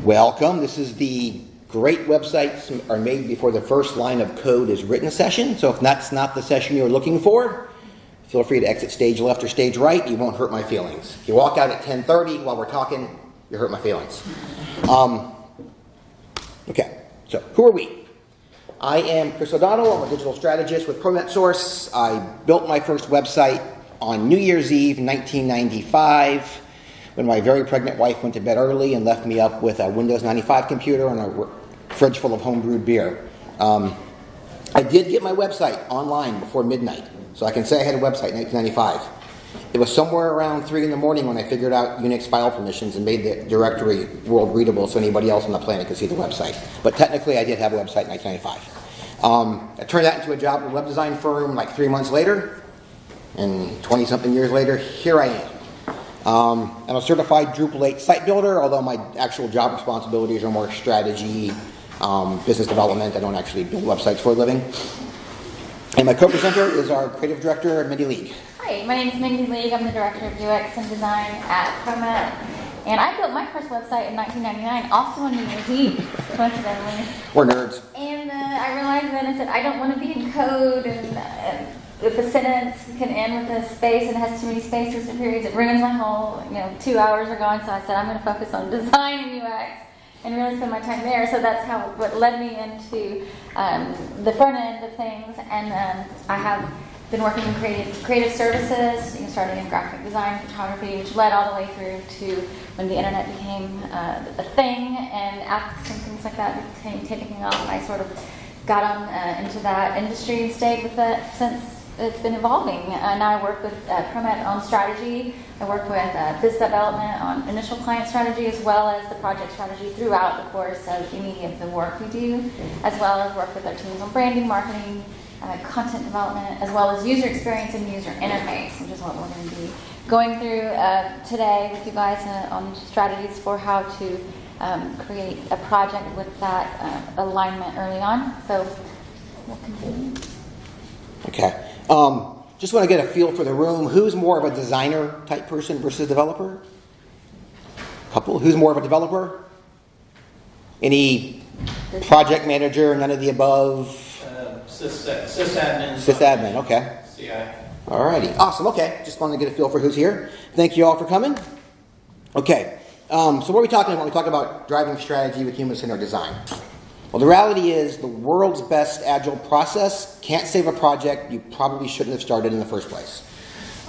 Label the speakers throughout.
Speaker 1: Welcome. This is the Great Websites Are Made Before the First Line of Code is Written session. So if that's not the session you're looking for, feel free to exit stage left or stage right. You won't hurt my feelings. If you walk out at 10:30 while we're talking, you hurt my feelings. Okay, so who are we? I am Chris O'Donnell. I'm a digital strategist with Promet Source. I built my first website on New Year's Eve 1995. When my very pregnant wife went to bed early and left me up with a Windows 95 computer and a fridge full of homebrewed beer. I did get my website online before midnight, so I can say I had a website in 1995. It was somewhere around 3 in the morning when I figured out Unix file permissions and made the directory world readable so anybody else on the planet could see the website. But technically I did have a website in 1995. I turned that into a job at a web design firm like 3 months later, and 20-something years later, here I am. I'm a certified Drupal 8 site builder, although my actual job responsibilities are more strategy, business development. I don't actually build websites for a living. And my co-presenter is our creative director, Mindy.
Speaker 2: Hi, my name is Mindy. I'm the director of UX and design at Promet. And I built my first website in 1999, also on New Year's Eve, coincidentally.
Speaker 1: We're nerds.
Speaker 2: And I realized then, I said, I don't want to be in code, and if a sentence can end with a space and it has too many spaces or periods, it ruins my whole, 2 hours are gone. So I said, I'm going to focus on design and UX and really spend my time there. So that's what led me into the front end of things. And I have been working in creative services, starting in graphic design, photography, which led all the way through to when the internet became a thing and apps and things like that became taking off. I sort of got on into that industry and stayed with it since it's been evolving. Now I work with Promet on strategy. I work with business development on initial client strategy, as well as the project strategy throughout the course of any of the work we do, as well as work with our teams on branding, marketing, content development, as well as user experience and user interface, which is what we're going to be going through today with you guys on strategies for how to create a project with that alignment early on. So we'll continue.
Speaker 1: Okay. Just want to get a feel for the room. Who's more of a designer type person versus developer? Couple. Who's more of a developer? Any project manager? None of the above?
Speaker 3: Sysadmin.
Speaker 1: Sysadmin. Okay.
Speaker 3: CI.
Speaker 1: Alrighty. Awesome. Okay. Just wanted to get a feel for who's here. Thank you all for coming. Okay. So what are we talking about? We talk about driving strategy with human-centered design. Well, the reality is the world's best Agile process can't save a project you probably shouldn't have started in the first place.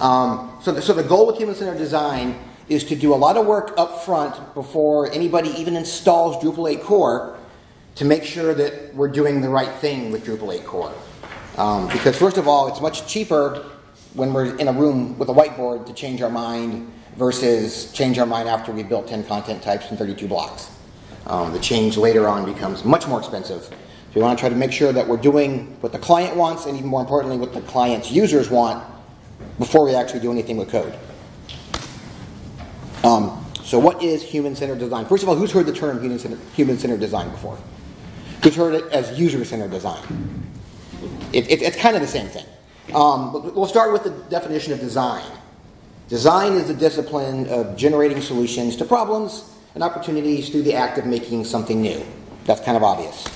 Speaker 1: So the goal with human-centered design is to do a lot of work up front before anybody even installs Drupal 8 core to make sure that we're doing the right thing with Drupal 8 core. Because first of all, it's much cheaper when we're in a room with a whiteboard to change our mind versus change our mind after we built 10 content types and 32 blocks. The change later on becomes much more expensive. So we want to try to make sure that we're doing what the client wants, and even more importantly, what the client's users want before we actually do anything with code. So what is human-centered design? First of all, who's heard the term human-centered design before? Who's heard it as user-centered design? It's kind of the same thing. But we'll start with the definition of design. Design is the discipline of generating solutions to problems and opportunities through the act of making something new. That's kind of obvious.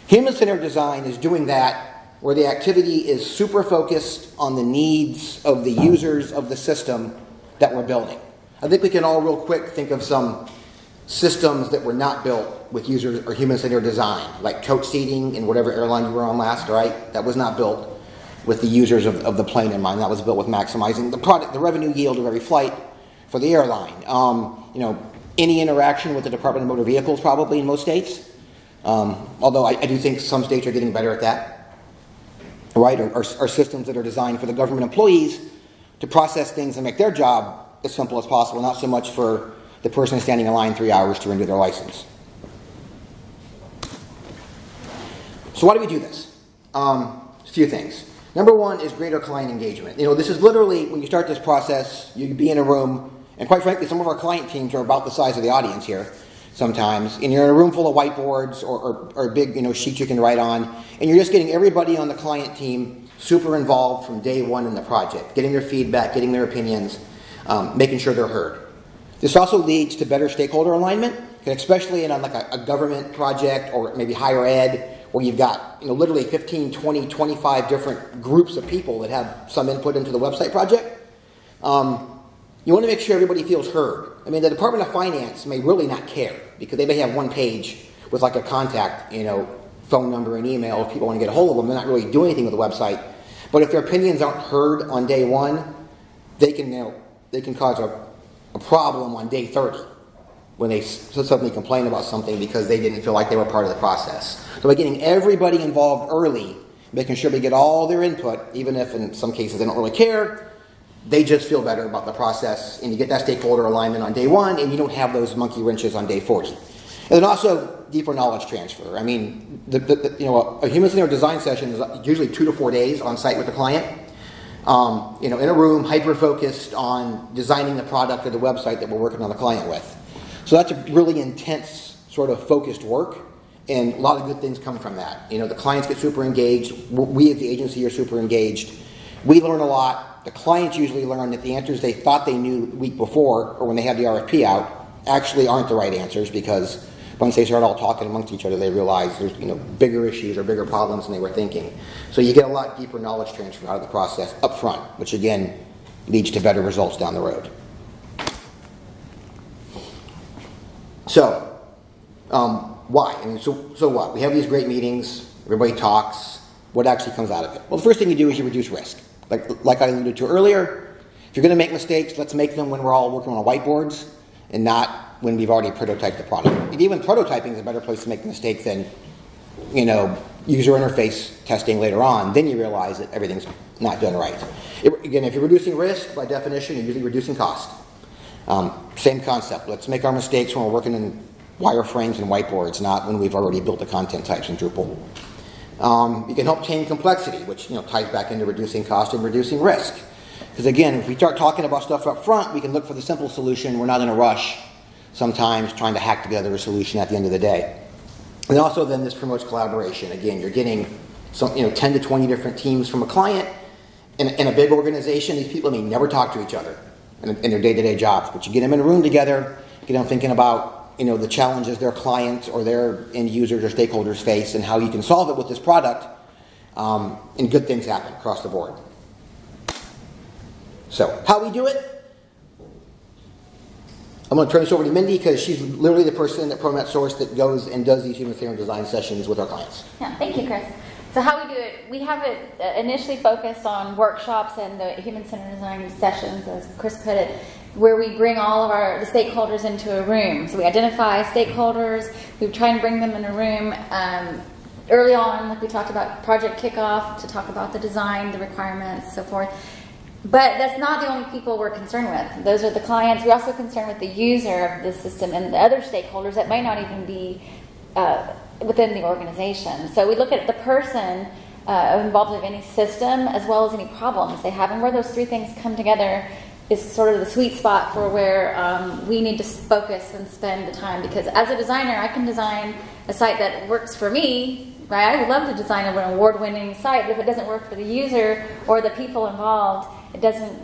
Speaker 1: Human-centered design is doing that where the activity is super focused on the needs of the users of the system that we're building. I think we can all real quick think of some systems that were not built with user or human-centered design, like coach seating in whatever airline you were on last, right? That was not built with the users of the plane in mind. That was built with maximizing the revenue yield of every flight for the airline. Any interaction with the Department of Motor Vehicles probably in most states. Although I do think some states are getting better at that. Right? Or systems that are designed for the government employees to process things and make their job as simple as possible, not so much for the person standing in line 3 hours to renew their license. So why do we do this? A few things. Number one is greater client engagement. This is literally, when you start this process, you'd be in a room, and quite frankly, some of our client teams are about the size of the audience here sometimes, and you're in a room full of whiteboards or big sheets you can write on, and you're just getting everybody on the client team super involved from day one in the project, getting their feedback, getting their opinions, making sure they're heard. This also leads to better stakeholder alignment, especially in like a government project or maybe higher ed, where you've got literally 15, 20, 25 different groups of people that have some input into the website project. You want to make sure everybody feels heard. I mean, the Department of Finance may really not care because they may have one page with like a contact, phone number and email if people want to get a hold of them. They're not really doing anything with the website. But if their opinions aren't heard on day one, they can cause a problem on day 30 when they suddenly complain about something because they didn't feel like they were part of the process. So by getting everybody involved early, making sure they get all their input, even if in some cases they don't really care, they just feel better about the process, and you get that stakeholder alignment on day one, and you don't have those monkey wrenches on day 40. And then also deeper knowledge transfer. I mean, a human-centered design session is usually 2 to 4 days on site with the client. In a room, hyper-focused on designing the product or the website that we're working on the client with. So that's a really intense sort of focused work, and a lot of good things come from that. The clients get super engaged. We as the agency are super engaged. We learn a lot. The clients usually learn that the answers they thought they knew the week before or when they had the RFP out actually aren't the right answers, because once they start all talking amongst each other, they realize there's bigger issues or bigger problems than they were thinking. So you get a lot deeper knowledge transfer out of the process up front, which again leads to better results down the road. So, why? I mean, so what? We have these great meetings, everybody talks. What actually comes out of it? Well, the first thing you do is you reduce risk. Like I alluded to earlier, if you're going to make mistakes, let's make them when we're all working on whiteboards and not when we've already prototyped the product. And even prototyping is a better place to make the mistake than, user interface testing later on. Then you realize that everything's not done right. Again, if you're reducing risk, by definition, you're usually reducing cost. Same concept. Let's make our mistakes when we're working in wireframes and whiteboards, not when we've already built the content types in Drupal. You can help tame complexity, which ties back into reducing cost and reducing risk. Because again, if we start talking about stuff up front, we can look for the simple solution. We're not in a rush sometimes trying to hack together a solution at the end of the day. And also then this promotes collaboration. Again, you're getting 10 to 20 different teams from a client. In a big organization, these people may never talk to each other in their day-to-day jobs. But you get them in a room together, get them thinking about the challenges their clients or their end users or stakeholders face and how you can solve it with this product, and good things happen across the board. So, how we do it? I'm going to turn this over to Mindy because she's literally the person at Promet Source that goes and does these human-centered design sessions with our clients.
Speaker 2: Yeah, thank you, Chris. So how we do it, we have it initially focused on workshops and the human-centered design sessions, as Chris put it, where we bring all of the stakeholders into a room. So we identify stakeholders, we try and bring them in a room early on, like we talked about project kickoff, to talk about the design, the requirements, so forth. But that's not the only people we're concerned with. Those are the clients. We're also concerned with the user of the system and the other stakeholders that might not even be within the organization. So we look at the person involved in any system as well as any problems they have, and where those three things come together is sort of the sweet spot for where we need to focus and spend the time. Because as a designer, I can design a site that works for me, right? I would love to design an award-winning site, but if it doesn't work for the user or the people involved, it doesn't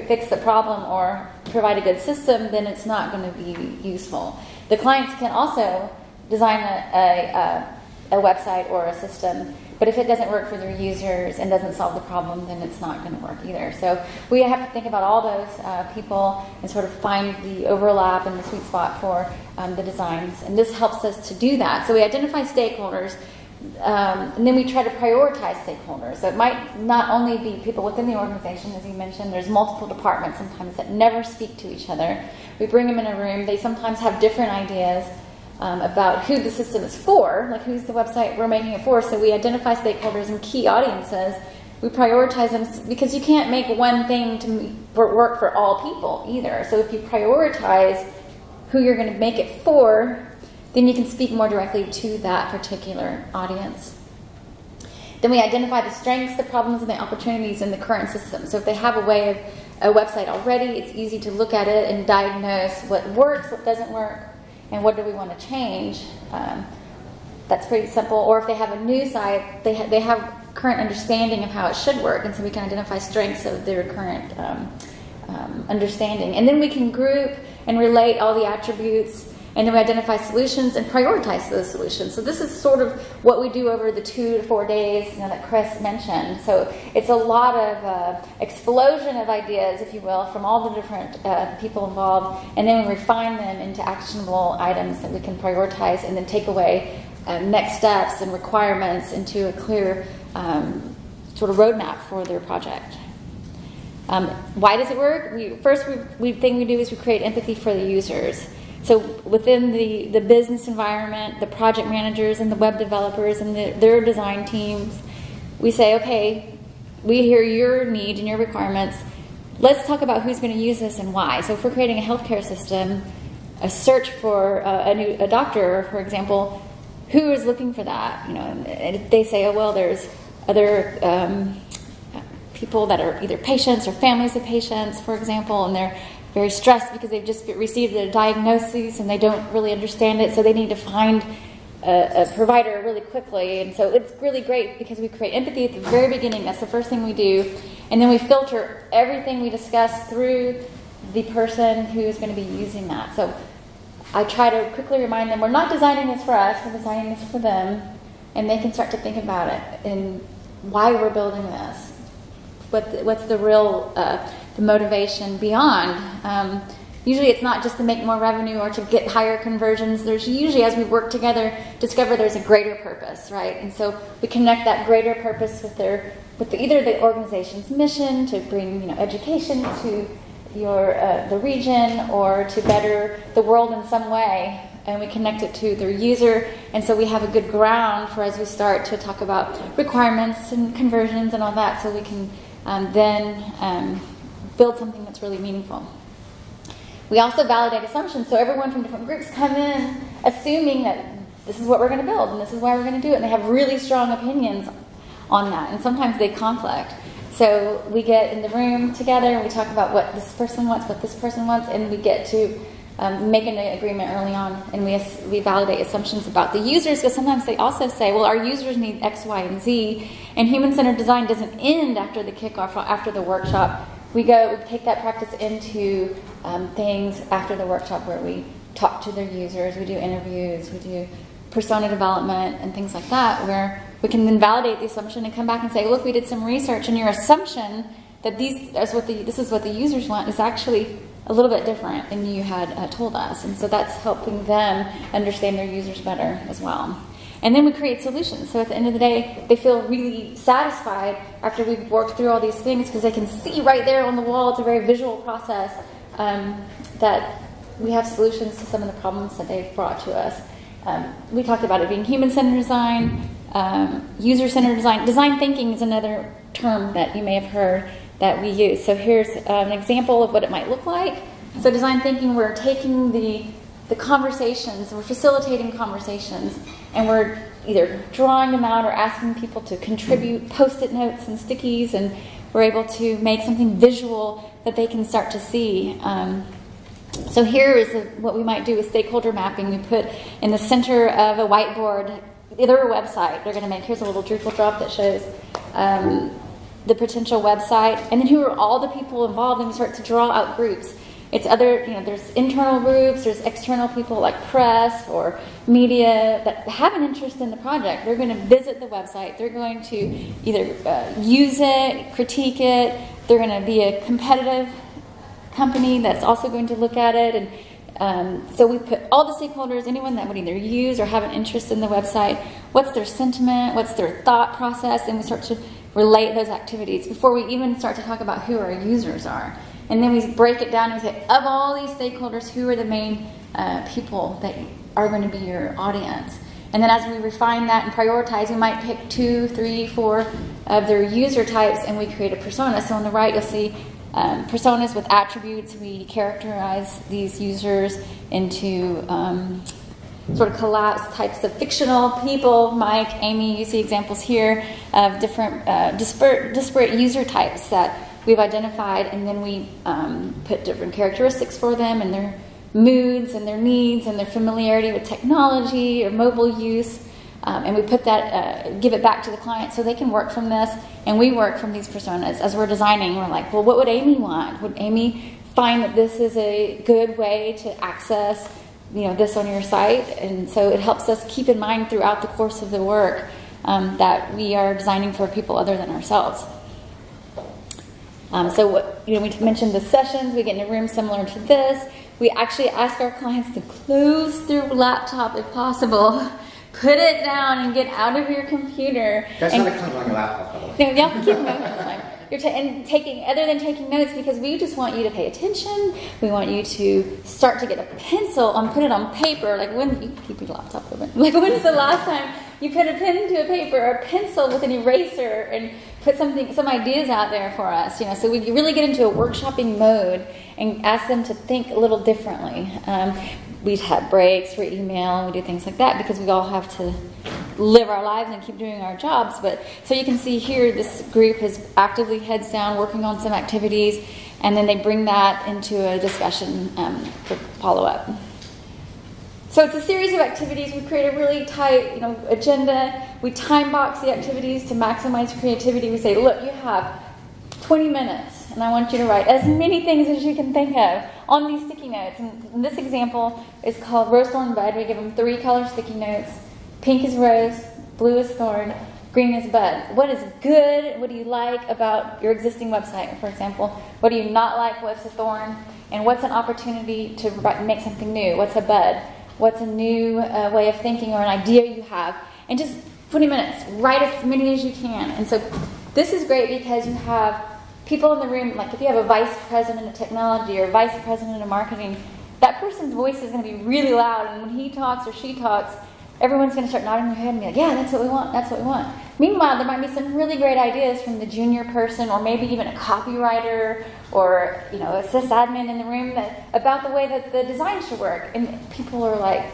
Speaker 2: fix the problem or provide a good system, then it's not going to be useful. The clients can also design a website or a system, but if it doesn't work for their users and doesn't solve the problem, then it's not going to work either. So we have to think about all those people and sort of find the overlap and the sweet spot for the designs. And this helps us to do that. So we identify stakeholders, and then we try to prioritize stakeholders. So it might not only be people within the organization, as you mentioned. There's multiple departments sometimes that never speak to each other. We bring them in a room. They sometimes have different ideas about who the system is for, like who's the website we're making it for. So we identify stakeholders and key audiences. We prioritize them because you can't make one thing to work for all people either. So if you prioritize who you're going to make it for, then you can speak more directly to that particular audience. Then we identify the strengths, the problems, and the opportunities in the current system. So if they have a way of a website already, it's easy to look at it and diagnose what works, what doesn't work, and what do we want to change. That's pretty simple. Or if they have a new site, they have current understanding of how it should work, and so we can identify strengths of their current understanding. And then we can group and relate all the attributes, and then we identify solutions and prioritize those solutions. So this is sort of what we do over the 2 to 4 days, that Chris mentioned. So it's a lot of explosion of ideas, if you will, from all the different people involved, and then we refine them into actionable items that we can prioritize and then take away next steps and requirements into a clear sort of roadmap for their project. Why does it work? First thing we do is we create empathy for the users. So within the business environment, the project managers and the web developers and their design teams, we say, okay, we hear your needs and your requirements. Let's talk about who's going to use this and why. So if we're creating a healthcare system, a search for a doctor, for example, who is looking for that? And if they say, oh, well, there's other people that are either patients or families of patients, for example, and they're very stressed because they've just received a diagnosis and they don't really understand it, so they need to find a provider really quickly. And so it's really great because we create empathy at the very beginning. That's the first thing we do. And then we filter everything we discuss through the person who is going to be using that. So I try to quickly remind them, we're not designing this for us, we're designing this for them. And they can start to think about it and why we're building this. What's the real the motivation beyond. Usually it's not just to make more revenue or to get higher conversions. There's usually, as we work together, discover there's a greater purpose, right? And so we connect that greater purpose with either the organization's mission to bring education to the region or to better the world in some way, and we connect it to their user, and so we have a good ground for as we start to talk about requirements and conversions and all that, so we can then build something that's really meaningful. We also validate assumptions, so everyone from different groups come in assuming that this is what we're going to build and this is why we're going to do it, and they have really strong opinions on that, and sometimes they conflict. So we get in the room together and we talk about what this person wants, what this person wants, and we get to make an agreement early on, and we validate assumptions about the users, because sometimes they also say, well, our users need X, Y, and Z, and human-centered design doesn't end after the kickoff, after the workshop. We take that practice into things after the workshop where we talk to their users, we do interviews, we do persona development and things like that, where we can then validate the assumption and come back and say, look, we did some research, and your assumption that this is what the users want is actually a little bit different than you had told us. And so that's helping them understand their users better as well. And then we create solutions. So at the end of the day, they feel really satisfied after we've worked through all these things, because they can see right there on the wall, it's a very visual process, that we have solutions to some of the problems that they've brought to us. We talked about it being human-centered design, user-centered design. Design thinking is another term that you may have heard that we use. So here's an example of what it might look like. So design thinking, we're taking the conversations, we're facilitating conversations, and we're either drawing them out or asking people to contribute Post-it notes and stickies, and we're able to make something visual that they can start to see. So here is what we might do with stakeholder mapping. We put in the center of a whiteboard their website they're going to make. Here's a little Drupal drop that shows the potential website, and then who are all the people involved, and we start to draw out groups. It's there's internal groups, there's external people like press or media that have an interest in the project. They're going to visit the website. They're going to either use it, critique it. They're going to be a competitive company that's also going to look at it. And so we put all the stakeholders, anyone that would either use or have an interest in the website, what's their sentiment, what's their thought process, and we start to relate those activities before we even start to talk about who our users are. And then we break it down and we say, of all these stakeholders, who are the main people that are going to be your audience? And then as we refine that and prioritize, we might pick 2, 3, 4 of their user types, and we create a persona. So on the right, you'll see personas with attributes. We characterize these users into sort of collapsed types of fictional people. Mike, Amy, you see examples here of different disparate user types that we've identified, and then we put different characteristics for them and their moods and their needs and their familiarity with technology or mobile use, and we put that, give it back to the client so they can work from this, and we work from these personas. As we're designing, we're like, well, what would Amy want? Would Amy find that this is a good way to access, this on your site. And so it helps us keep in mind throughout the course of the work that we are designing for people other than ourselves. We mentioned the sessions. We get in a room similar to this. We actually ask our clients to close their laptop if possible. Put it down and get out of your computer.
Speaker 1: That's not a comment on your laptop, by the way.
Speaker 2: No, keep it moving. Other than taking notes, because we just want you to pay attention. We want you to start to get a pencil and put it on paper. Like when you keep your laptop open. Like when is the last time you put a pen to a paper or a pencil with an eraser and put some ideas out there for us? So we really get into a workshopping mode and ask them to think a little differently. We have breaks for email, and we do things like that because we all have to live our lives and keep doing our jobs. But so you can see here, this group is actively heads down working on some activities, and then they bring that into a discussion for follow-up. So it's a series of activities. We create a really tight, agenda. We time box the activities to maximize creativity. We say, look, you have 20 minutes, and I want you to write as many things as you can think of on these sticky notes. And this example is called Rose, Thorn, Bud. We give them 3 color sticky notes. Pink is rose, blue is thorn, green is bud. What is good? What do you like about your existing website, for example? What do you not like? What's a thorn? And what's an opportunity to make something new? What's a bud? What's a new way of thinking or an idea you have? And just 20 minutes. Write as many as you can. And so this is great because you have people in the room, like if you have a vice president of technology or a vice president of marketing, that person's voice is going to be really loud, and when he talks or she talks, everyone's going to start nodding their head and be like, yeah, that's what we want, that's what we want. Meanwhile, there might be some really great ideas from the junior person, or maybe even a copywriter, or a sysadmin in the room about the way that the design should work. And people are like,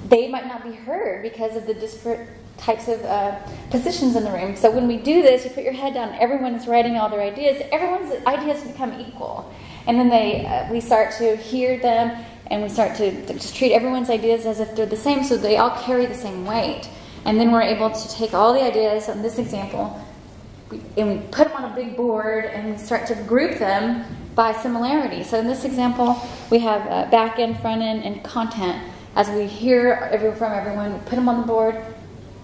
Speaker 2: they might not be heard because of the disparate types of positions in the room. So when we do this, you put your head down, everyone is writing all their ideas. Everyone's ideas become equal. And then we start to hear them, and we start to just treat everyone's ideas as if they're the same, so they all carry the same weight. And then we're able to take all the ideas in this example, and we put them on a big board, and we start to group them by similarity. So in this example, we have back end, front end, and content. As we hear from everyone, we put them on the board,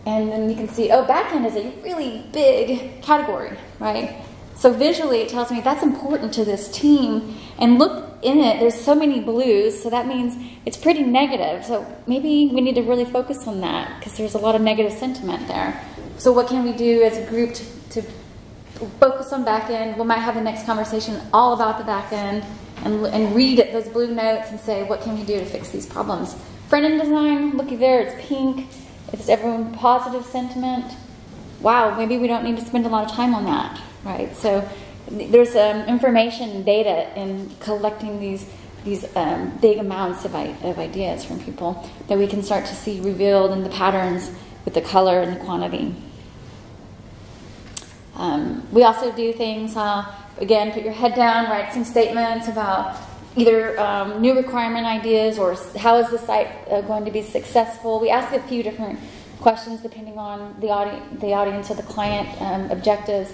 Speaker 2: and then you can see, back end is a really big category, right? So visually, it tells me that's important to this team. And look in it, there's so many blues, so that means it's pretty negative. So maybe we need to really focus on that because there's a lot of negative sentiment there. So what can we do as a group to focus on back end? We might have the next conversation all about the back end and read those blue notes and say, what can we do to fix these problems? Front end design, looky there, it's pink. It's everyone positive sentiment. Wow, maybe we don't need to spend a lot of time on that. Right, so there's information data in collecting these big amounts of ideas from people that we can start to see revealed in the patterns with the color and the quantity. We also do things, again, put your head down, write some statements about either new requirement ideas or how is the site going to be successful. We ask a few different questions depending on the audience or the client objectives.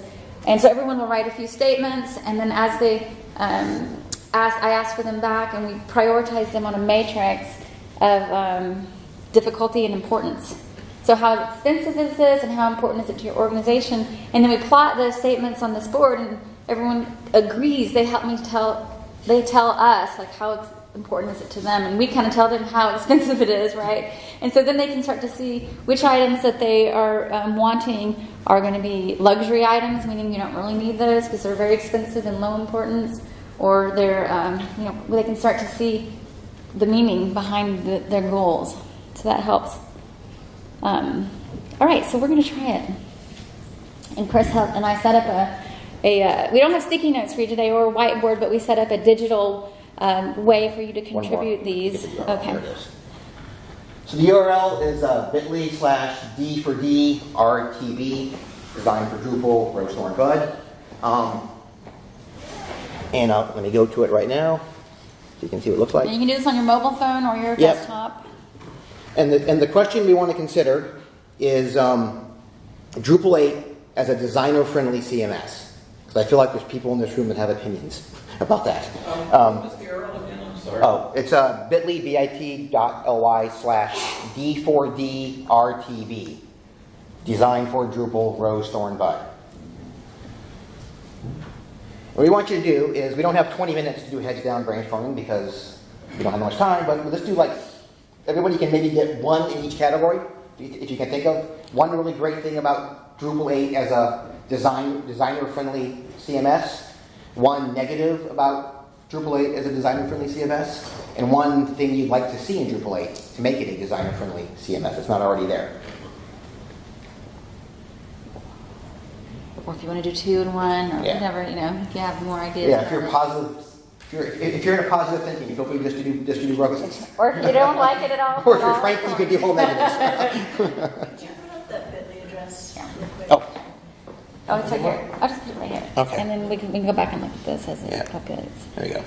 Speaker 2: And so everyone will write a few statements, and then as they I ask for them back, and we prioritize them on a matrix of difficulty and importance. So how extensive is this, and how important is it to your organization? And then we plot those statements on this board, and everyone agrees. They help me they tell us like how important is it to them, and we kind of tell them how expensive it is, right? And so then they can start to see which items that they are wanting are going to be luxury items, meaning you don't really need those because they're very expensive and low importance, or they're they can start to see the meaning behind their goals. So that helps. All right, so we're going to try it. And Chris and I set up we don't have sticky notes for you today or a whiteboard, but we set up a digital way for you to contribute these. Okay.
Speaker 1: So the URL is bit.ly/D for D RTB, designed for Drupal, Rose, Thorn, Bud. And let me go to it right now so you can see what it looks like.
Speaker 2: And you can do this on your mobile phone or your desktop.
Speaker 1: And the question we want to consider is Drupal 8 as a designer-friendly CMS. Because I feel like there's people in this room that have opinions about that.
Speaker 3: What's the URL again? I'm sorry.
Speaker 1: Oh, it's bit.ly, bit.ly/D4DRTB. Design for Drupal, Rose, Thorn, Bud. What we want you to do is, we don't have 20 minutes to do heads down brainstorming because we don't have much time, but let's do like, everybody can maybe get one in each category, if you can think of. One really great thing about Drupal 8 as a designer-friendly CMS, one negative about Drupal 8 as a designer-friendly CMS, and one thing you'd like to see in Drupal 8 to make it a designer-friendly CMS. It's not already there.
Speaker 2: Or if you want to do 2 in 1, or
Speaker 1: Yeah.
Speaker 2: whatever, if you have more ideas.
Speaker 1: Yeah, if you're positive, if you're in a positive thinking, you feel free just to do roses.
Speaker 2: Or if you don't like it at all.
Speaker 1: Or if you're frank, you could do whole negatives.
Speaker 4: Could you put up that bit.ly address real quick?
Speaker 1: Oh.
Speaker 2: Oh, it's right here. I'll just put it right here.
Speaker 1: Okay.
Speaker 2: And then we can go back and look at this as it populates.
Speaker 1: There you go.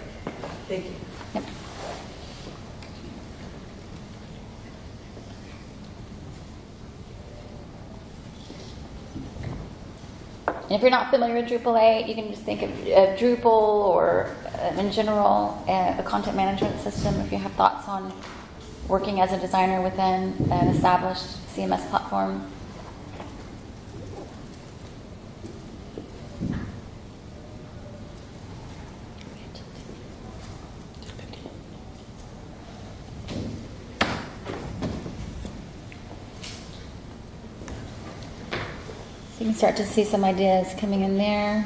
Speaker 4: Thank you.
Speaker 2: Yep. And if you're not familiar with Drupal 8, you can just think of Drupal or in general a content management system if you have thoughts on working as a designer within an established CMS platform. You can start to see some ideas coming in there.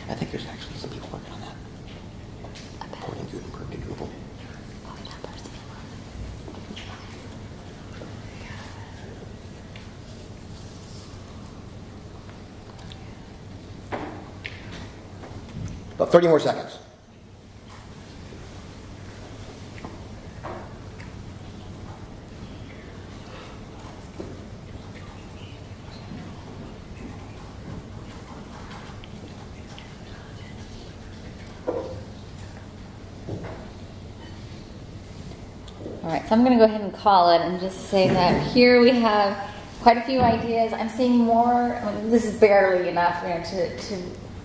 Speaker 1: I think there's actually some people working on that. Porting Gutenberg to Drupal. About 30 more seconds.
Speaker 2: All right, so I'm going to go ahead and call it and just say that here we have quite a few ideas. I'm seeing more. This is barely enough to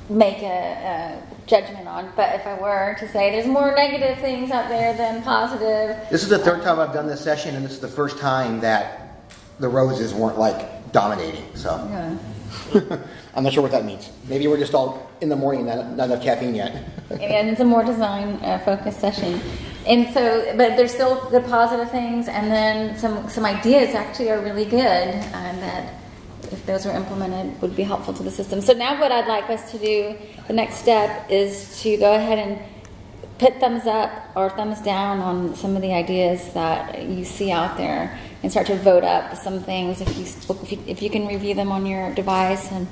Speaker 2: make a judgment on, but if I were to say there's more negative things out there than positive.
Speaker 1: This is the third time I've done this session, and this is the first time that the roses weren't like dominating. So
Speaker 2: Yeah.
Speaker 1: I'm not sure what that means. Maybe we're just all in the morning and not enough caffeine yet.
Speaker 2: And it's a more design focused session. And so, but there's still the positive things, and then some ideas actually are really good, and that if those are implemented would be helpful to the system. So now what I'd like us to do, the next step is to go ahead and put thumbs up or thumbs down on some of the ideas that you see out there, and start to vote up some things if you can review them on your device and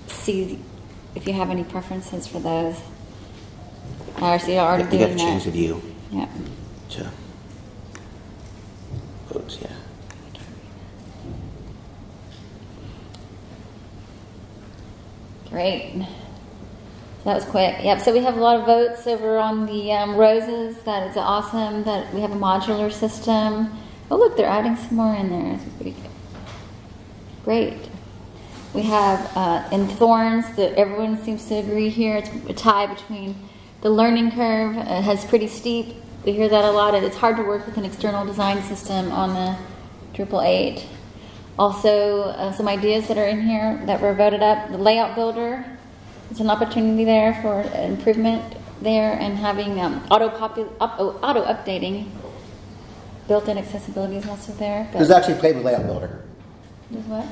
Speaker 2: see if you have any preferences for those. I see you're already doing that.
Speaker 1: You got to change the view.
Speaker 2: Yeah.
Speaker 1: To votes, yeah.
Speaker 2: Great. So that was quick. Yep. So we have a lot of votes over on the roses. That is awesome. That we have a modular system. Oh, look, they're adding some more in there. That's pretty good. Great. We have in thorns that everyone seems to agree here. It's a tie between the learning curve. Has pretty steep. We hear that a lot. It's hard to work with an external design system on the Drupal 8. Also, some ideas that are in here that were voted up. The layout builder. There's an opportunity there for improvement there, and having auto updating. Built-in accessibility is also there.
Speaker 1: There's actually played with layout builder.
Speaker 2: There's what?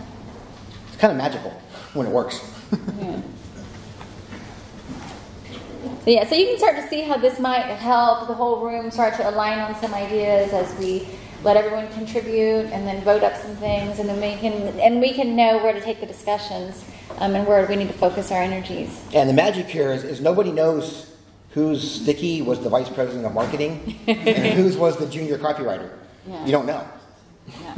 Speaker 1: It's kind of magical when it works.
Speaker 2: Yeah. So yeah, so you can start to see how this might help the whole room start to align on some ideas as we let everyone contribute, and then vote up some things, and then we can know where to take the discussions and where we need to focus our energies.
Speaker 1: And the magic here is nobody knows whose sticky was the vice president of marketing and whose was the junior copywriter.
Speaker 2: Yeah.
Speaker 1: You don't know.
Speaker 2: Yeah.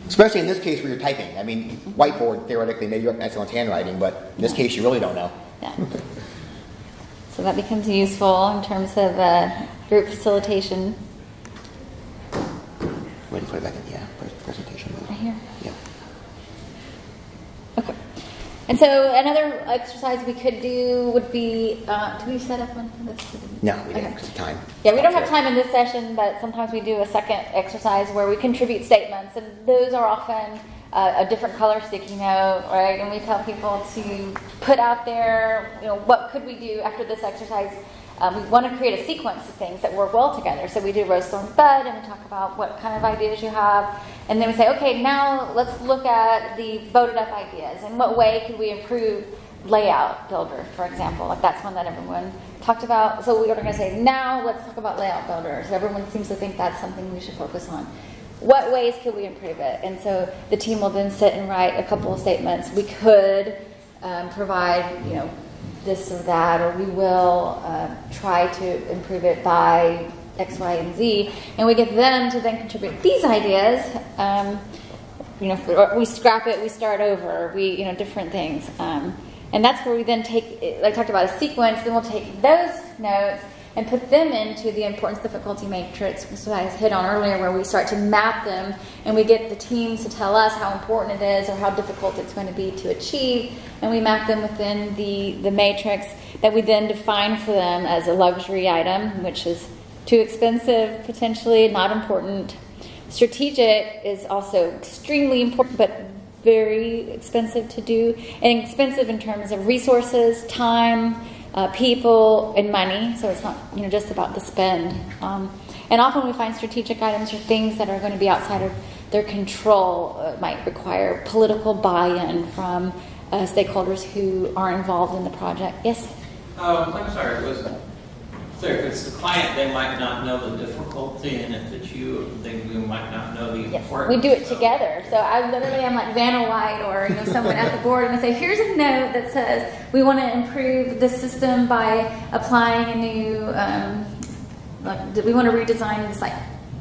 Speaker 1: Especially in this case where you're typing. I mean, whiteboard, theoretically, maybe you have excellent handwriting, but in this case, you really don't know.
Speaker 2: Yeah. So that becomes useful in terms of group facilitation.
Speaker 1: Wait, put it back in, yeah, presentation mode.
Speaker 2: Right here?
Speaker 1: Yeah.
Speaker 2: Okay. And so another exercise we could do would be, do we set up one for this?
Speaker 1: No, we didn't because of time.
Speaker 2: Yeah, we don't have time in this session, but sometimes we do a second exercise where we contribute statements, and those are often a different color sticky note, right? And we tell people to put out there, what could we do after this exercise? We want to create a sequence of things that work well together. So we do roast orange bud, and we talk about what kind of ideas you have. And then we say, okay, now let's look at the voted up ideas. In what way could we improve layout builder, for example? Like that's one that everyone talked about. So we are going to say, now let's talk about layout builder. So everyone seems to think that's something we should focus on. What ways could we improve it? And so the team will then sit and write a couple of statements. We could provide, this or that, or we will try to improve it by X, Y, and Z, and we get them to then contribute these ideas. We scrap it, we start over, different things, and that's where we then take. I talked about a sequence. Then we'll take those notes and put them into the importance difficulty matrix, which I hit on earlier, where we start to map them, and we get the teams to tell us how important it is or how difficult it's going to be to achieve, and we map them within the matrix that we then define for them as a luxury item, which is too expensive, potentially not important. Strategic is also extremely important, but very expensive to do, and expensive in terms of resources, time, people, and money. So it's not just about the spend. And often we find strategic items are things that are going to be outside of their control. It might require political buy-in from stakeholders who are involved in the project. Yes?
Speaker 3: I'm sorry, it wasn't clear. If it's the client, they might not know the difficulty, and if it's you, you might not know the importance.
Speaker 2: We do it together. So I'm like Vanna White or someone at the board, and I say, here's a note that says we want to improve the system by applying a new, we want to redesign this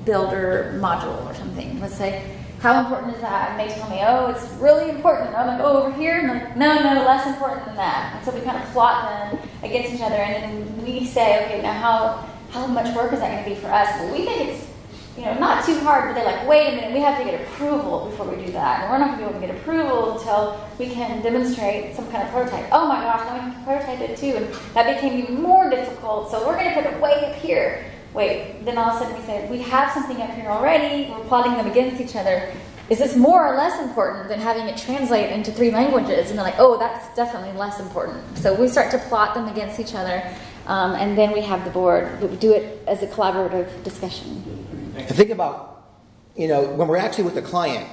Speaker 2: builder module or something. Let's say, how important is that? And they tell me, oh, it's really important. And I'm like, oh, over here? And I'm like, no, less important than that. And so we kind of plot them against each other, and then we say, okay, now how much work is that going to be for us? Well, we think it's not too hard, but they're like, wait a minute, we have to get approval before we do that. And we're not going to be able to get approval until we can demonstrate some kind of prototype. Oh my gosh, now we have to prototype it too. And that became even more difficult, so we're going to put it way up here. Wait, then all of a sudden we say, we have something up here already, we're plotting them against each other. Is this more or less important than having it translate into 3 languages? And they're like, oh, that's definitely less important. So we start to plot them against each other, and then we have the board. We do it as a collaborative discussion.
Speaker 1: And think about, when we're actually with the client,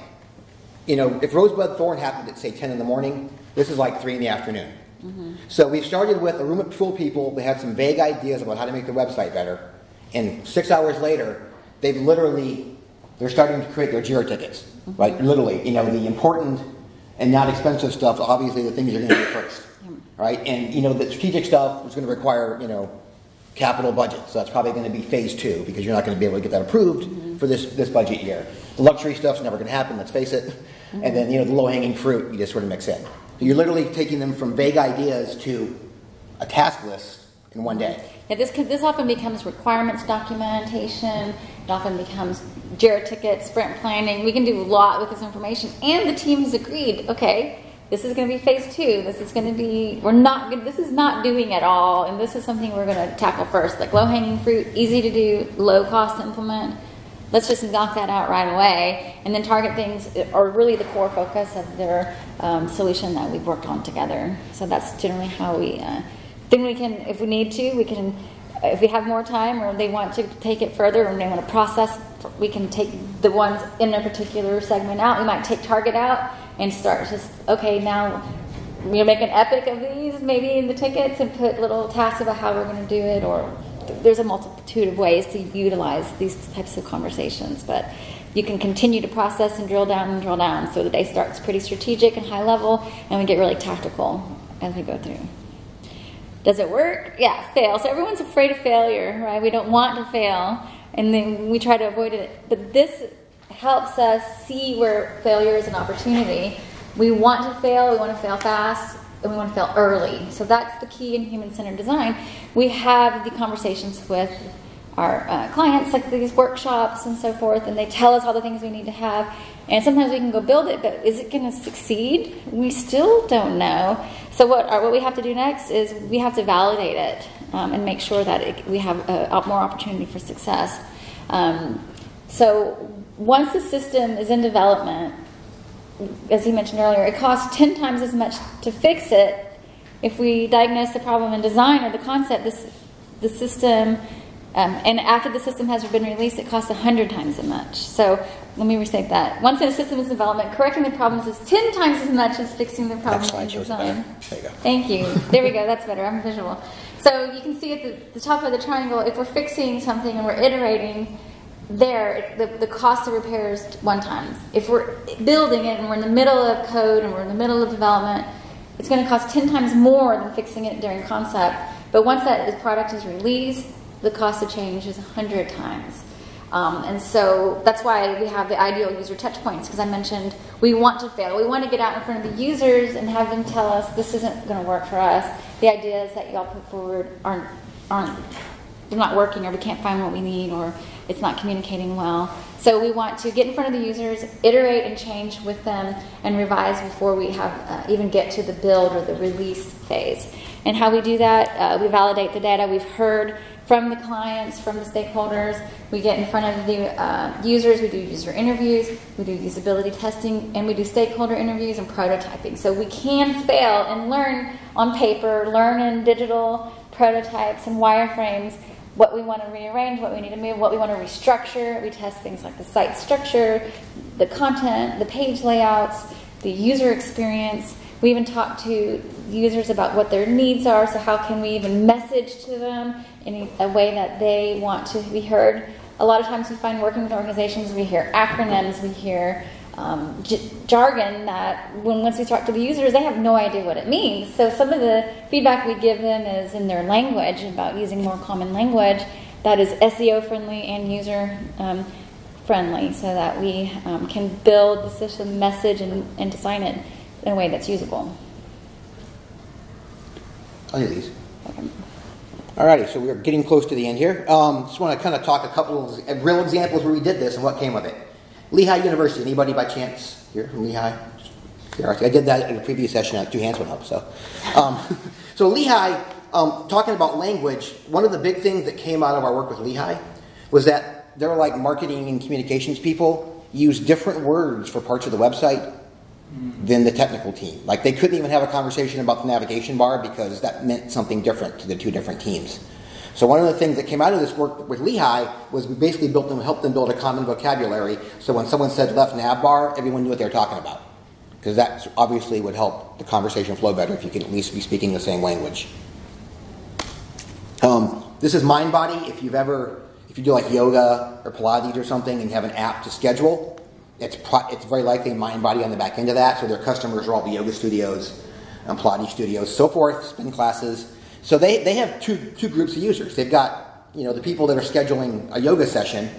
Speaker 1: if Rosebud Thorn happened at, say, 10 in the morning, this is like 3 in the afternoon. Mm-hmm. So we've started with a room of full people. They have some vague ideas about how to make the website better. And 6 hours later, they're starting to create their JIRA tickets, right? Literally, the important and not expensive stuff, obviously the things you're going to do first, right? And, the strategic stuff is going to require, capital budget. So that's probably going to be phase 2 because you're not going to be able to get that approved for this budget year. The luxury stuff's never going to happen, let's face it. And then, the low-hanging fruit, you just sort of mix in. So you're literally taking them from vague ideas to a task list in one day.
Speaker 2: Yeah, this often becomes requirements documentation. It often becomes JIRA tickets, sprint planning. We can do a lot with this information, and the team has agreed. Okay, this is going to be phase 2. This is going to be this is not doing it all, and this is something we're going to tackle first. Like low-hanging fruit, easy to do, low cost to implement. Let's just knock that out right away, and then target things are really the core focus of their solution that we've worked on together. So that's generally how we. Then we can, if we need to, if we have more time or they want to take it further or they want to process, we can take the ones in a particular segment out. We might take target out and start just, okay, now we'll make an epic of these maybe in the tickets and put little tasks about how we're going to do it, or there's a multitude of ways to utilize these types of conversations, but you can continue to process and drill down so the day starts pretty strategic and high level, and we get really tactical as we go through. Does it work? Yeah, fail. So everyone's afraid of failure, right? We don't want to fail, and then we try to avoid it. But this helps us see where failure is an opportunity. We want to fail fast, and we want to fail early. So that's the key in human-centered design. We have the conversations with our clients, like these workshops and so forth, and they tell us all the things we need to have. And sometimes we can go build it, but is it going to succeed? We still don't know. So what we have to do next is we have to validate it and make sure that we have more opportunity for success. So once the system is in development, as he mentioned earlier, it costs 10 times as much to fix it. If we diagnose the problem in design or the concept, the system, and after the system has been released, it costs 100 times as much. So let me restate that. Once the system is in development, correcting the problems is 10 times as much as fixing the problem in design.
Speaker 1: There you go.
Speaker 2: Thank you. There we go. That's better. I'm visual. So you can see at the top of the triangle, if we're fixing something and we're iterating, the cost of repair is 1 time. If we're building it and we're in the middle of code and we're in the middle of development, it's going to cost 10 times more than fixing it during concept. But once that product is released, the cost of change is 100 times. And so that's why we have the ideal user touch points, because I mentioned we want to fail. We want to get out in front of the users and have them tell us this isn't going to work for us. The ideas that y'all put forward aren't they're not working, or we can't find what we need, or it's not communicating well. So we want to get in front of the users, iterate and change with them, and revise before we have even get to the build or the release phase. And how we do that, we validate the data we've heard from the clients, from the stakeholders. We get in front of the users, we do user interviews, we do usability testing, and we do stakeholder interviews and prototyping. So we can fail and learn on paper, learn in digital prototypes and wireframes what we want to rearrange, what we need to move, what we want to restructure. We test things like the site structure, the content, the page layouts, the user experience. We even talk to users about what their needs are, so how can we even message to them in a way that they want to be heard. A lot of times we find working with organizations, we hear acronyms, we hear jargon that once we talk to the users, they have no idea what it means. So some of the feedback we give them is in their language, about using more common language that is SEO friendly and user friendly, so that we can build the system message and design it in a way that's usable.
Speaker 1: I'll do these. Okay. Alrighty, so we're getting close to the end here. Just want to kind of talk a couple of real examples where we did this and what came of it. Lehigh University. Anybody by chance here from Lehigh? I did that in a previous session. 2 hands went up. So Lehigh, talking about language, one of the big things that came out of our work with Lehigh was that they're like marketing and communications people use different words for parts of the website than the technical team. Like they couldn't even have a conversation about the navigation bar because that meant something different to the 2 different teams. So one of the things that came out of this work with Lehigh was we basically helped them build a common vocabulary, so when someone said left nav bar, everyone knew what they were talking about. Because that obviously would help the conversation flow better if you can at least be speaking the same language. This is Mindbody. If you do like yoga or Pilates or something and you have an app to schedule, it's very likely Mindbody on the back end of that. So their customers are all the yoga studios, Pilates studios, so forth, spin classes. So they have two groups of users. They've got the people that are scheduling a yoga session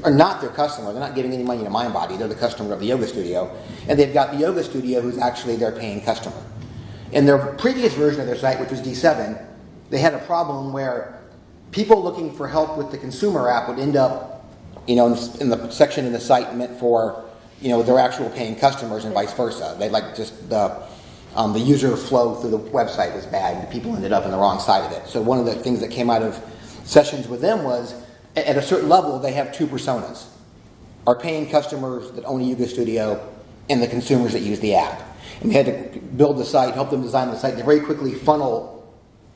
Speaker 1: are not their customer. They're not giving any money to Mindbody. They're the customer of the yoga studio. And they've got the yoga studio who's actually their paying customer. In their previous version of their site, which was D7, they had a problem where people looking for help with the consumer app would end up in the section in the site meant for their actual paying customers and vice versa. They like just the user flow through the website was bad. People ended up on the wrong side of it. So one of the things that came out of sessions with them was at a certain level they have 2 personas: our paying customers that own a yoga studio and the consumers that use the app. And we had to build the site, help them design the site to very quickly funnel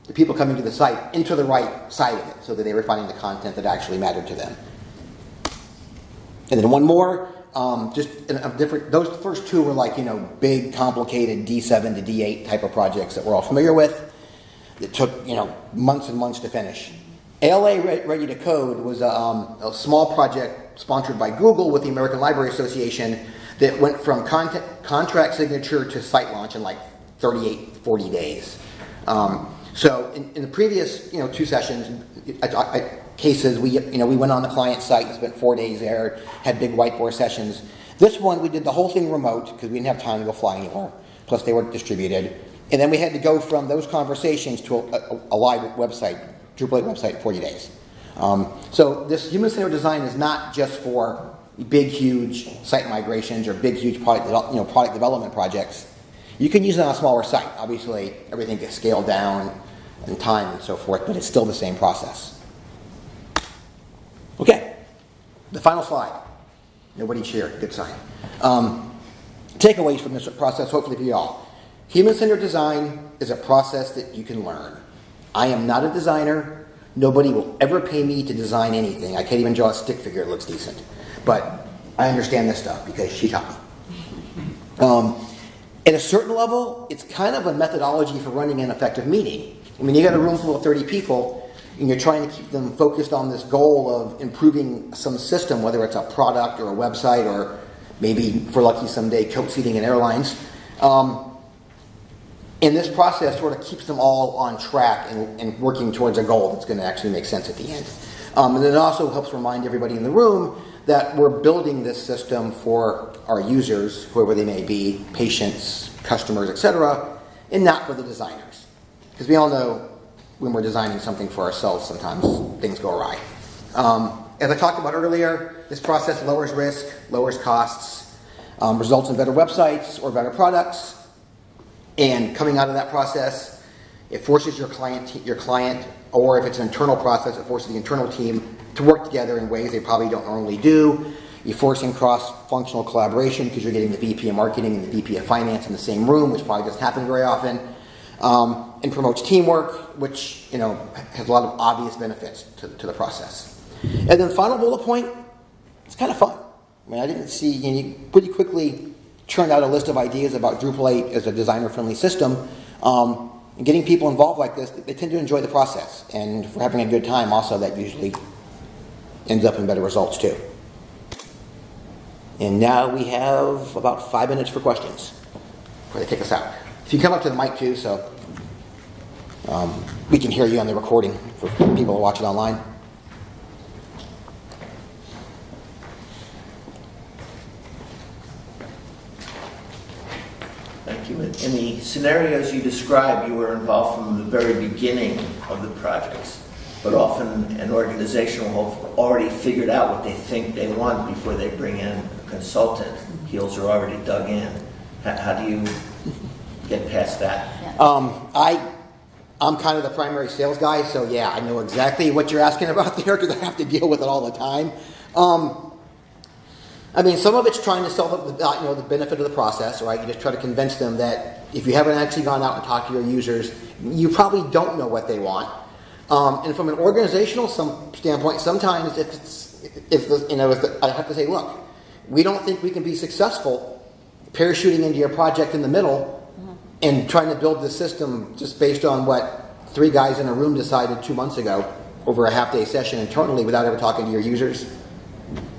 Speaker 1: the people coming to the site into the right side of it so that they were finding the content that actually mattered to them. And then one more, just a different. Those first 2 were like big, complicated D7 to D8 type of projects that we're all familiar with. That took months and months to finish. ALA Ready to Code was a small project sponsored by Google with the American Library Association that went from contract signature to site launch in like 38, 40 days. So in the previous 2 sessions, cases, we went on the client site and spent 4 days there, had big whiteboard sessions. This one, we did the whole thing remote because we didn't have time to go fly anywhere. Plus, they weren't distributed. And then we had to go from those conversations to a live website, Drupal 8 website in 40 days. So this human-centered design is not just for big, huge site migrations or big, huge product development projects. You can use it on a smaller site. Obviously, everything gets scaled down in time and so forth, but it's still the same process. Okay, the final slide. Nobody cheered. Good sign. Takeaways from this process, hopefully for you all. Human-centered design is a process that you can learn. I am not a designer. Nobody will ever pay me to design anything. I can't even draw a stick figure that looks decent. But I understand this stuff because she taught me. At a certain level, it's kind of a methodology for running an effective meeting. I mean, you got a room full of 30 people, and you're trying to keep them focused on this goal of improving some system, whether it's a product or a website or maybe, if we're lucky someday, coach seating in airlines. And this process sort of keeps them all on track and working towards a goal that's going to actually make sense at the end. And then it also helps remind everybody in the room that we're building this system for our users, whoever they may be, patients, customers, etc., and not for the designers. Because we all know when we're designing something for ourselves, sometimes things go awry. As I talked about earlier, this process lowers risk, lowers costs, results in better websites or better products. And coming out of that process, it forces your client, or if it's an internal process, it forces the internal team to work together in ways they probably don't normally do. You're forcing cross-functional collaboration because you're getting the VP of marketing and the VP of finance in the same room, which probably doesn't happen very often. And promotes teamwork, which has a lot of obvious benefits to the process. And then final bullet point, it's kind of fun. I mean, I didn't see, you pretty quickly churned out a list of ideas about Drupal 8 as a designer-friendly system. And getting people involved like this, they tend to enjoy the process. And if we're having a good time, also, that usually ends up in better results too. And now we have about 5 minutes for questions before they kick us out. If you come up to the mic too, so we can hear you on the recording for people watching online.
Speaker 5: Thank you. In the scenarios you described, you were involved from the very beginning of the projects. But often an organization will have already figured out what they think they want before they bring in a consultant. Heels are already dug in. How do you get past that?
Speaker 1: I'm kind of the primary sales guy, so yeah, I know exactly what you're asking about there because I have to deal with it all the time. I mean, some of it's trying to sell the benefit of the process, right? You just try to convince them that if you haven't actually gone out and talked to your users, you probably don't know what they want. And from an organizational standpoint, sometimes I have to say, look, we don't think we can be successful parachuting into your project in the middle and trying to build the system just based on what 3 guys in a room decided 2 months ago over a half-day session internally without ever talking to your users.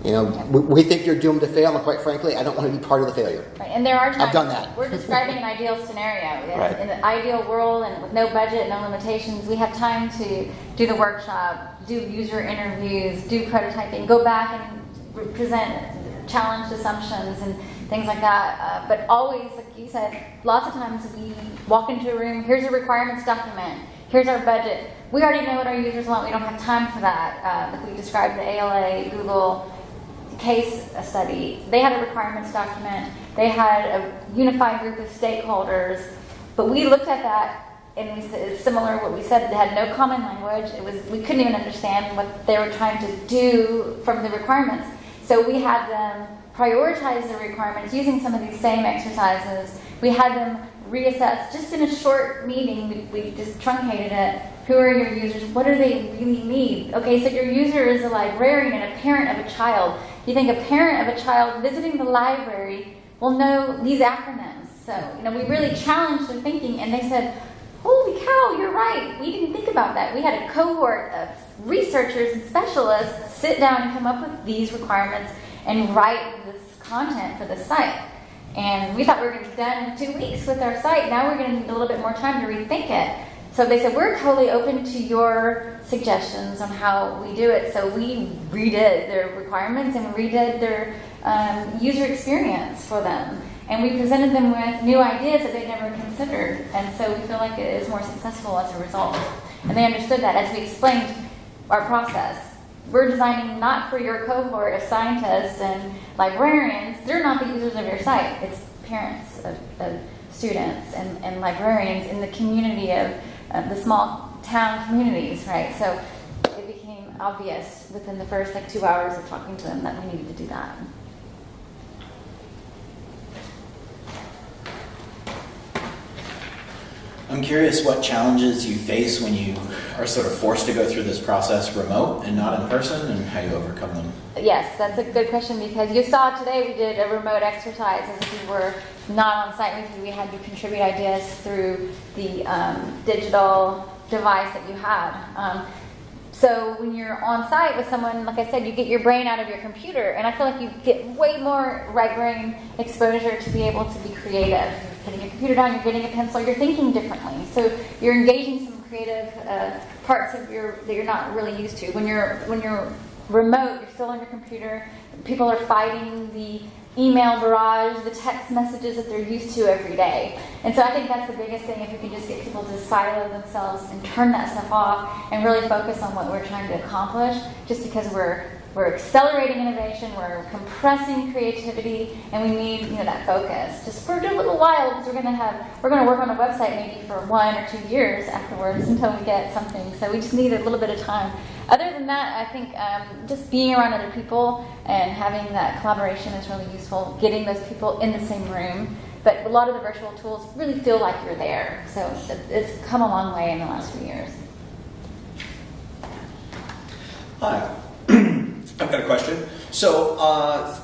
Speaker 1: We think you're doomed to fail, and quite frankly, I don't want to be part of the failure.
Speaker 2: Right, and there are times
Speaker 1: I've done that.
Speaker 2: We're describing an ideal scenario.
Speaker 1: Right.
Speaker 2: In the ideal world and with no budget, no limitations, we have time to do the workshop, do user interviews, do prototyping, go back and present challenged assumptions and things like that. But always, like you said, lots of times we walk into a room, here's a requirements document, here's our budget. We already know what our users want. We don't have time for that. Like we described the ALA, Google case study. They had a requirements document. They had a unified group of stakeholders. But we looked at that and we said, it's similar to what we said. They had no common language. We couldn't even understand what they were trying to do from the requirements. So we had them prioritize the requirements using some of these same exercises. We had them reassess just in a short meeting. We just truncated it. Who are your users? What do they really need? Okay, so your user is a librarian and a parent of a child. You think a parent of a child visiting the library will know these acronyms. So, we really challenged their thinking, and they said, holy cow, you're right. We didn't think about that. We had a cohort of researchers and specialists sit down and come up with these requirements and write this content for the site. And we thought we were going to be done in 2 weeks with our site. Now we're going to need a little bit more time to rethink it. So they said, we're totally open to your suggestions on how we do it. So we redid their requirements and redid their user experience for them. And we presented them with new ideas that they'd never considered. And so we feel like it is more successful as a result. And they understood that as we explained our process. We're designing not for your cohort of scientists and librarians. They're not the users of your site. It's parents of students and librarians in the community of the small town communities, right? So it became obvious within the first 2 hours of talking to them that we needed to do that.
Speaker 6: I'm curious what challenges you face when you are sort of forced to go through this process remote and not in person, and how you overcome them.
Speaker 2: Yes, that's a good question, because you saw today we did a remote exercise as if we were not on site with you. We had you contribute ideas through the digital device that you had. So when you're on site with someone, like I said, you get your brain out of your computer, and I feel like you get way more right brain exposure to be able to be creative. You're putting your computer down, you're getting a pencil, you're thinking differently. So you're engaging some creative parts of that you're not really used to. When you're remote, you're still on your computer. People are fighting the email barrage, the text messages that they're used to every day. And so I think that's the biggest thing, if we can just get people to silo themselves and turn that stuff off and really focus on what we're trying to accomplish, just because we're accelerating innovation, we're compressing creativity, and we need that focus just for a little while, because we're going to work on a website maybe for 1 or 2 years afterwards until we get something. So we just need a little bit of time. Other than that, I think just being around other people and having that collaboration is really useful, getting those people in the same room. But a lot of the virtual tools really feel like you're there. So it's come a long way in the last few years.
Speaker 7: Hi. I've got a question. So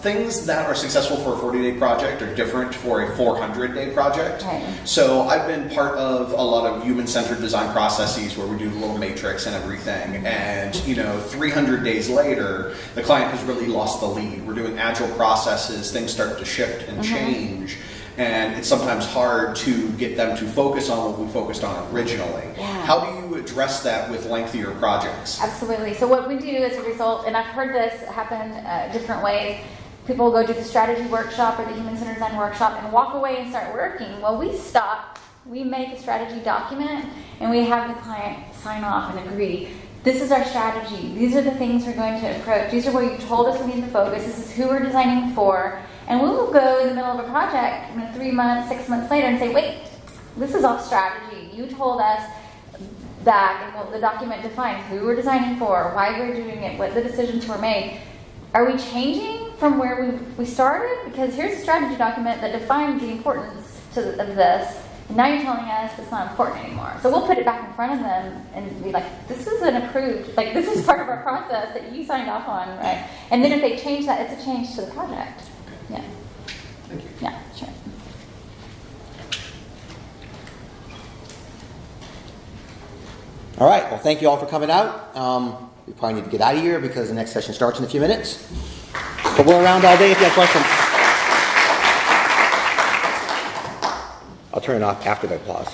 Speaker 7: things that are successful for a 40-day project are different for a 400-day project.
Speaker 2: Right.
Speaker 7: So I've been part of a lot of human-centered design processes where we do a little matrix and everything. And 300 days later, the client has really lost the lead. We're doing agile processes, things start to shift and change. And it's sometimes hard to get them to focus on what we focused on originally.
Speaker 2: Yeah.
Speaker 7: How do you address that with lengthier projects?
Speaker 2: Absolutely. So what we do as a result, and I've heard this happen different ways, people will go do the strategy workshop or the human-centered design workshop and walk away and start working. Well, we stop, we make a strategy document, and we have the client sign off and agree. This is our strategy. These are the things we're going to approach. These are where you told us we need to focus. This is who we're designing for. And we will go in the middle of a project 3 months, 6 months later and say, wait, this is off strategy. You told us that, and the document defines who we're designing for, why we're doing it, what the decisions were made. Are we changing from where we started? Because here's a strategy document that defines the importance of this. And now you're telling us it's not important anymore. So we'll put it back in front of them and be like, this is an approved, this is part of our process that you signed off on, right? And then if they change that, it's a change to the project. Yeah.
Speaker 7: Thank you.
Speaker 2: Yeah, sure.
Speaker 1: All right, well, thank you all for coming out. We probably need to get out of here because the next session starts in a few minutes. But we're around all day if you have questions. I'll turn it off after the applause.